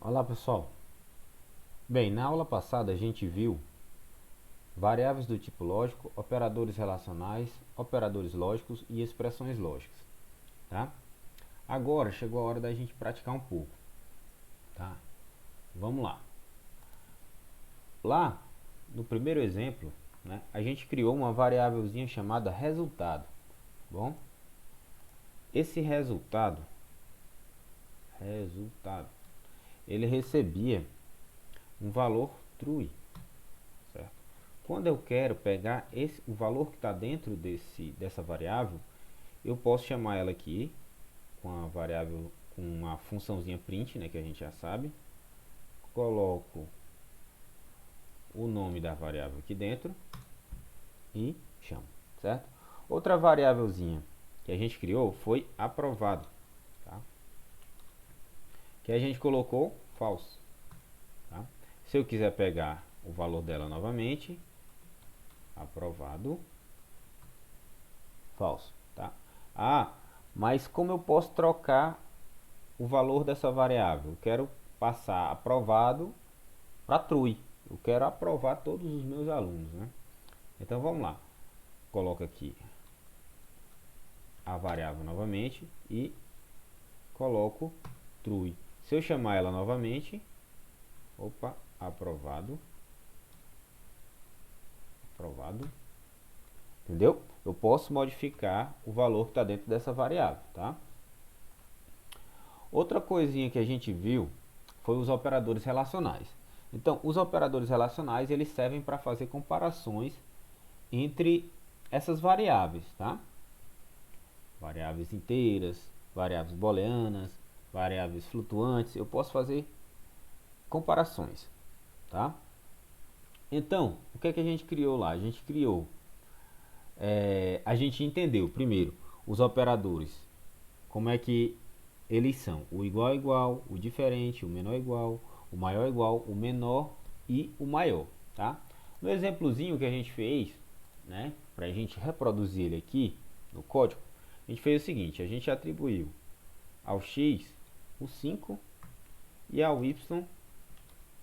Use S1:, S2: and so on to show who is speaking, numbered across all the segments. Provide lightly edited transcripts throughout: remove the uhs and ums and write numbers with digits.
S1: Olá pessoal. Bem, na aula passada a gente viu variáveis do tipo lógico, operadores relacionais, operadores lógicos e expressões lógicas, tá? Agora chegou a hora da gente praticar um pouco, tá? Vamos lá. Lá no primeiro exemplo, né, a gente criou uma variávelzinha chamada resultado. Bom, esse resultado, ele recebia um valor true. Quando eu quero pegar o valor que está dentro dessa variável, eu posso chamar ela aqui com a variável, com uma funçãozinha print, né, que a gente já sabe. Coloco o nome da variável aqui dentro e chamo, certo? Outra variávelzinha que a gente criou foi aprovado, tá? Que a gente colocou false, tá? Se eu quiser pegar o valor dela novamente, aprovado, falso, tá? Mas como eu posso trocar o valor dessa variável? Eu quero passar aprovado para true. Eu quero aprovar todos os meus alunos, né? Então vamos lá. Coloco aqui a variável novamente e coloco true. Se eu chamar ela novamente, opa, aprovado, aprovado. Entendeu? Eu posso modificar o valor que está dentro dessa variável, tá? Outra coisinha que a gente viu foi os operadores relacionais. Então, os operadores relacionais, eles servem para fazer comparações entre essas variáveis, tá? Variáveis inteiras, variáveis booleanas, variáveis flutuantes. Eu posso fazer comparações, tá? Então, o que é que a gente criou lá? A gente entendeu primeiro os operadores, como é que eles são: o igual é igual, o diferente, o menor é igual, o maior é igual, o menor e o maior, tá? No exemplozinho que a gente fez, né, para a gente reproduzir ele aqui no código, a gente fez o seguinte: a gente atribuiu ao x o 5 e ao y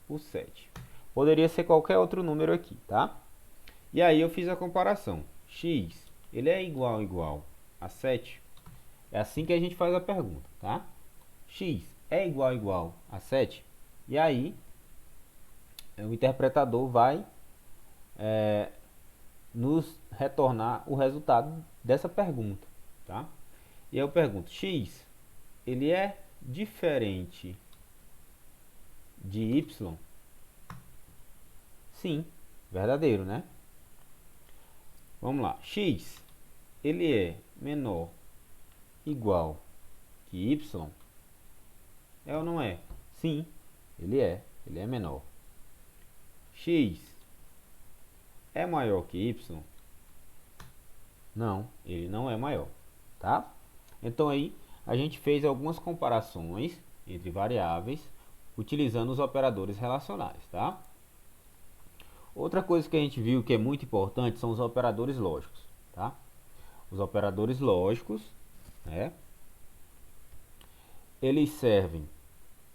S1: o 7. Poderia ser qualquer outro número aqui, tá? E aí eu fiz a comparação. X, ele é igual a 7? É assim que a gente faz a pergunta, tá? X é igual a 7? E aí o interpretador vai nos retornar o resultado dessa pergunta, tá? E aí eu pergunto: x, ele é diferente de y? Sim, verdadeiro, né? Vamos lá. X, ele é menor, igual que y? É ou não é? Sim, ele é menor. X é maior que y? Não, ele não é maior, tá? Então aí a gente fez algumas comparações entre variáveis utilizando os operadores relacionais, tá? Outra coisa que a gente viu que é muito importante são os operadores lógicos, tá? Os operadores lógicos, né? Eles servem,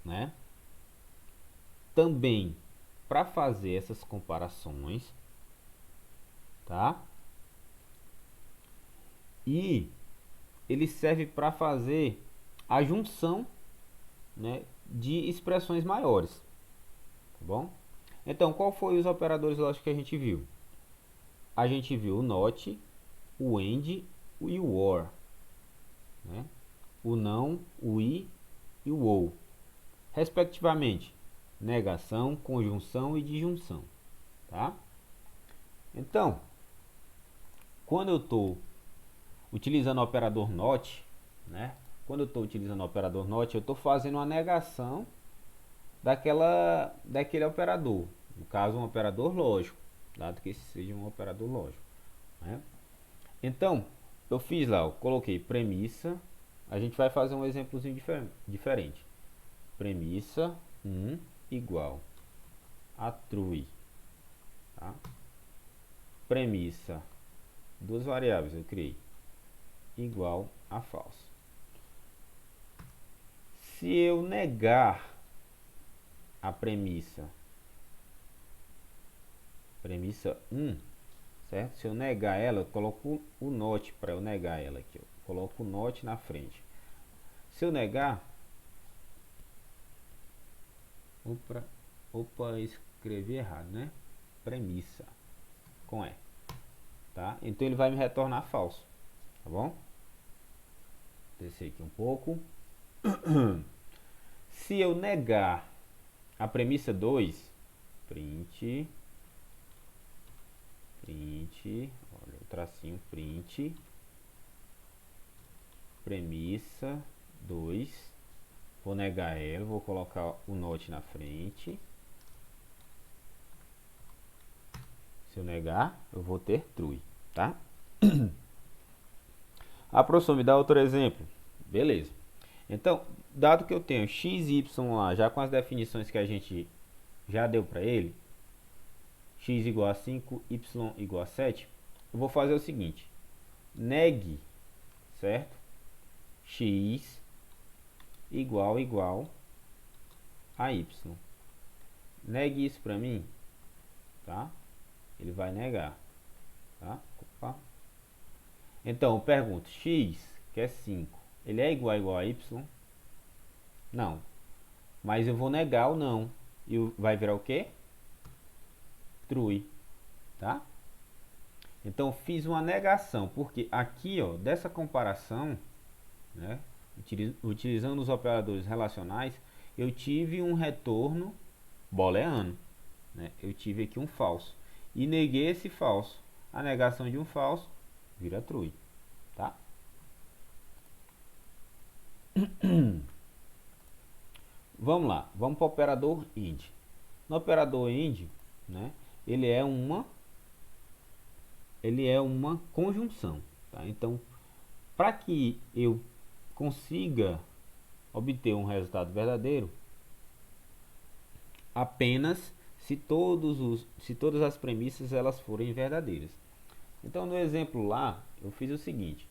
S1: né, também para fazer essas comparações, tá? E ele serve para fazer a junção, né, de expressões maiores, tá bom? Então, qual foi os operadores lógicos que a gente viu? A gente viu o not, o and e o or, né? O não, o e o ou, respectivamente, negação, conjunção e disjunção, tá? Então, quando eu estou utilizando o operador not, né? Quando eu estou utilizando o operador not, eu estou fazendo uma negação daquele operador. No caso, um operador lógico, dado que esse seja um operador lógico, né? Então, eu fiz lá, eu coloquei premissa. A gente vai fazer um exemplozinho diferente. Premissa 1 igual a true, tá? Premissa, duas variáveis eu criei, igual a false. Se eu negar a premissa 1, certo? Se eu negar ela, eu coloco o not para eu negar ela aqui, ó. Coloco o not na frente. Se eu negar, opa, escrevi errado, né? Premissa com E, tá? Então ele vai me retornar falso, tá bom? Descer aqui um pouco. Se eu negar a premissa 2, print, olha o tracinho, print, premissa 2, vou negar ela, vou colocar o not na frente. Se eu negar, eu vou ter true, tá? Professor, me dá outro exemplo. Beleza. Então, dado que eu tenho x e y lá, já com as definições que a gente já deu para ele, x igual a 5, y igual a 7, eu vou fazer o seguinte. Negue, certo? X igual a y. Negue isso para mim, tá? Ele vai negar, tá? Opa. Então, eu pergunto, x, que é 5, ele é igual a y? Não. Mas eu vou negar o não. E vai virar o quê? True, tá? Então, fiz uma negação, porque aqui, ó, dessa comparação, né, utilizando os operadores relacionais, eu tive um retorno booleano, né? Eu tive aqui um falso e neguei esse falso. A negação de um falso vira true, tá? Vamos lá, vamos para o operador ind. No operador ind, né, ele é uma conjunção, tá? Então, para que eu consiga obter um resultado verdadeiro, apenas se todas as premissas elas forem verdadeiras. Então, no exemplo lá, eu fiz o seguinte: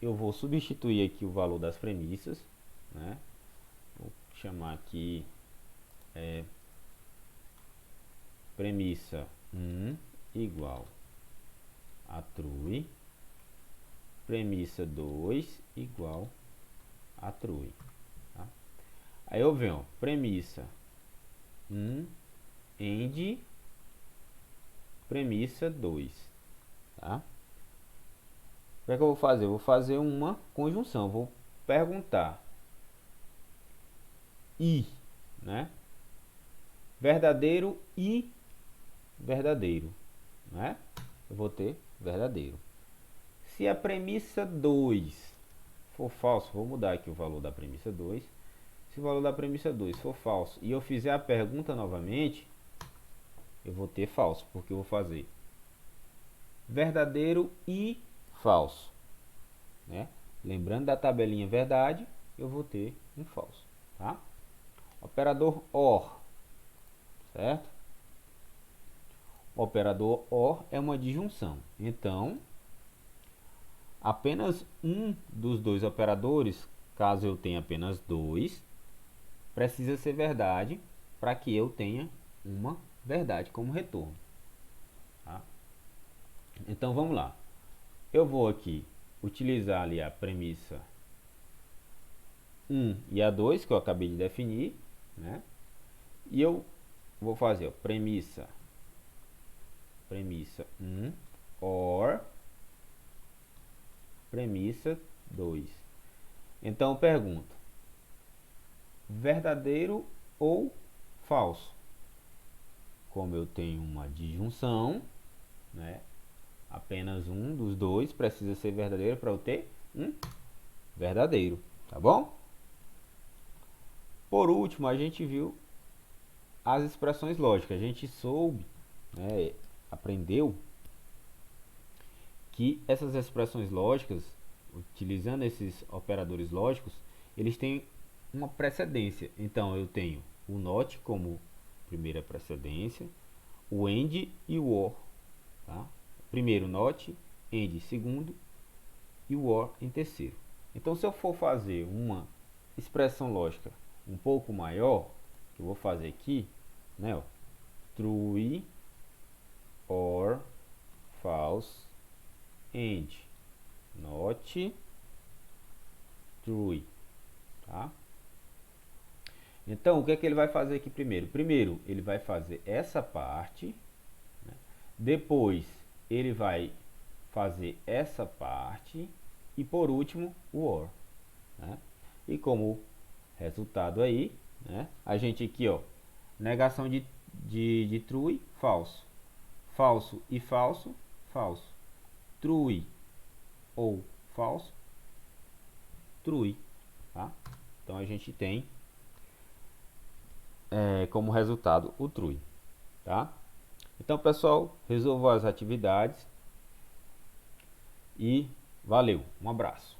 S1: eu vou substituir aqui o valor das premissas, né? Vou chamar aqui premissa 1 igual a true, premissa 2 igual a true, tá? Aí eu venho, ó, premissa 1 end premissa 2, tá? O que é que eu vou fazer? Eu vou fazer uma conjunção, vou perguntar e, né? Verdadeiro e verdadeiro, né? Eu vou ter verdadeiro. Se a premissa 2 for falso, vou mudar aqui o valor da premissa 2. Se o valor da premissa 2 for falso e eu fizer a pergunta novamente, eu vou ter falso, porque eu vou fazer verdadeiro e falso, né? Lembrando da tabelinha verdade, eu vou ter um falso, tá? Operador OR, certo? O operador OR é uma disjunção. Então, apenas um dos dois operadores, caso eu tenha apenas dois, precisa ser verdade para que eu tenha uma verdade como retorno, tá? Então, vamos lá. Eu vou aqui utilizar ali a premissa 1 e a 2, que eu acabei de definir, né? E eu vou fazer, ó, premissa 1 or premissa 2. Então eu pergunto, verdadeiro ou falso? Como eu tenho uma disjunção, né, apenas um dos dois precisa ser verdadeiro para eu ter um verdadeiro, tá bom? Por último, a gente viu as expressões lógicas. A gente soube, né, aprendeu que essas expressões lógicas, utilizando esses operadores lógicos, eles têm uma precedência. Então, eu tenho o not como primeira precedência, o end e o or, tá? Primeiro not, end segundo e o or em terceiro. Então, se eu for fazer uma expressão lógica um pouco maior, que eu vou fazer aqui, né, ó, true or false and not true, tá? Então, o que é que ele vai fazer aqui primeiro? Primeiro, ele vai fazer essa parte, né? Depois, ele vai fazer essa parte e, por último, o OR, né? E como resultado aí, né, a gente aqui, ó, negação de true, falso. Falso e falso, falso. True ou falso, true, tá? Então, a gente tem como resultado o true, tá? Então, pessoal, resolvam as atividades e valeu, um abraço.